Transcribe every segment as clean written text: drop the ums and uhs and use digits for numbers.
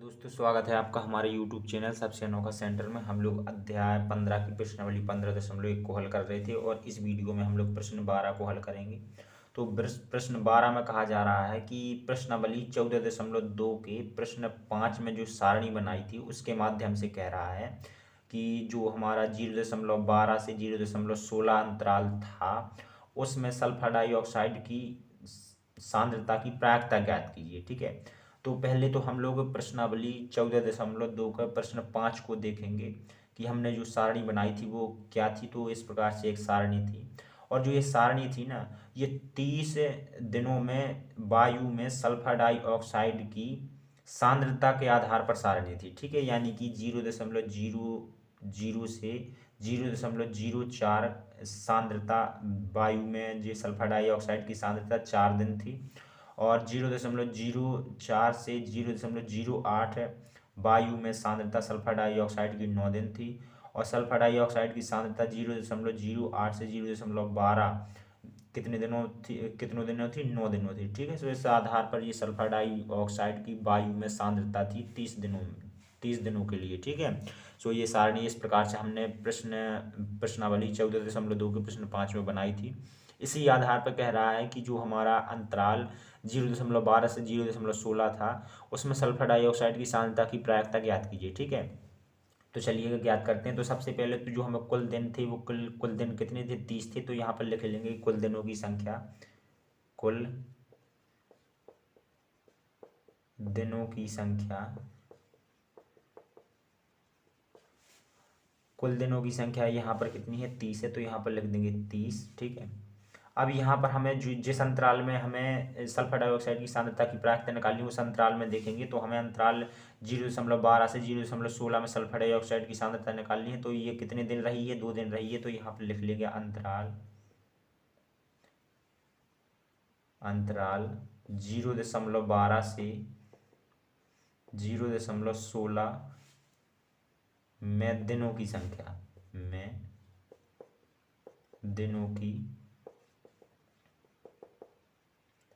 दोस्तों, स्वागत है आपका हमारे YouTube चैनल सबसे अनोखा सेंटर में। हम लोग अध्याय 15 की प्रश्नावली 15.1 को हल कर रहे थे और इस वीडियो में हम लोग प्रश्न 12 को हल करेंगे। तो प्रश्न 12 में कहा जा रहा है कि प्रश्नावली 14.2 के प्रश्न 5 में जो सारणी बनाई थी उसके माध्यम से कह रहा है कि जो हमारा 0.12 से 0.16 अंतराल था उसमें सल्फर डाइऑक्साइड की सांद्रता की प्रायिकता ज्ञात कीजिए। ठीक है, तो पहले तो हम लोग प्रश्नावली 14.2 का प्रश्न 5 को देखेंगे कि हमने जो सारणी बनाई थी वो क्या थी। तो इस प्रकार से एक सारणी थी और जो ये सारणी थी ना, ये 30 दिनों में वायु में सल्फर डाइऑक्साइड की सांद्रता के आधार पर सारणी थी। ठीक है, यानी कि 0.00 से 0.04 सांद्रता वायु में जो सल्फर डाइऑक्साइड की सांद्रता 4 दिन थी और 0.04 से 0.08 वायु में सांद्रता सल्फर डाइऑक्साइड की 9 दिन थी और सल्फर डाइऑक्साइड की सांद्रता 0.08 से 0.12 कितने दिनों थी 9 दिनों थी। ठीक है, तो इस आधार पर ये सल्फर डाइऑक्साइड की वायु में सांद्रता थी 30 दिनों के लिए। ठीक है, सो ये सारणी इस प्रकार से हमने प्रश्नावली 14.2 के प्रश्न 5 में बनाई थी। इसी आधार पर कह रहा है कि जो हमारा अंतराल 0.12 से 0.16 था उसमें सल्फर डाइऑक्साइड की सांद्रता की प्रायिकता ज्ञात कीजिए। ठीक है, तो चलिए ज्ञात करते हैं। तो सबसे पहले तो जो हमें कुल दिन थे वो कुल दिन कितने थे, 30 थे। तो यहाँ पर लिख लेंगे कुल दिनों की संख्या, कुल दिनों की संख्या, कुल दिनों की संख्या यहाँ पर कितनी है, 30 है। तो यहाँ पर लिख देंगे 30। ठीक है, अब यहाँ पर हमें जिस अंतराल में हमें सल्फर डाइऑक्साइड की सांद्रता की प्रायिकता निकालनी है उस अंतराल में देखेंगे तो हमें अंतराल 0.12 से 0.16 में सल्फर डाइऑक्साइड की सांद्रता निकालनी है। तो ये कितने दिन रही है, 2 दिन रही है। तो यहाँ पर लिख लेंगे अंतराल 0.12 से 0.16 में दिनों की संख्या, में दिनों की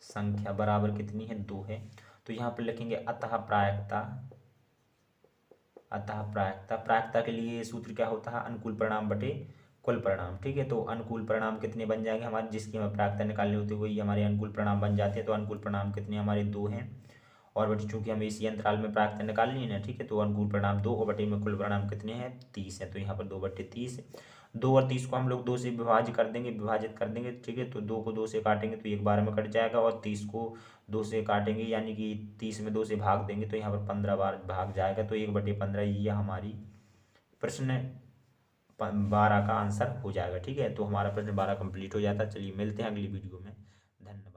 संख्या बराबर कितनी है, 2 है। तो यहाँ पर लिखेंगे अतः प्रायिकता प्रायिकता के लिए सूत्र क्या होता है, अनुकूल परिणाम बटे कुल परिणाम। ठीक है, तो अनुकूल परिणाम कितने बन जाएंगे हमारे, जिसकी हमें प्रायिकता निकालनी होती है वही हमारे अनुकूल परिणाम बन जाते हैं। तो अनुकूल परिणाम कितने हमारे, 2 हैं। और बटे चूंकि हमें इसी अंतराल में प्रायिकता निकालनी है ना, ठीक है, तो अनुकूल परिणाम 2 और बटे में कुल परिणाम कितने हैं, 30 है। तो यहाँ पर 2/30, 2 और 30 को हम लोग 2 से विभाजित कर देंगे। ठीक है, तो 2 को 2 से काटेंगे तो 1 बार में कट जाएगा और 30 को 2 से काटेंगे यानी कि 30 में 2 से भाग देंगे तो यहाँ पर 15 बार भाग जाएगा। तो 1/15 ये हमारी प्रश्न 12 का आंसर हो जाएगा। ठीक है, तो हमारा प्रश्न 12 कंप्लीट हो जाता है। चलिए मिलते हैं अगली वीडियो में। धन्यवाद।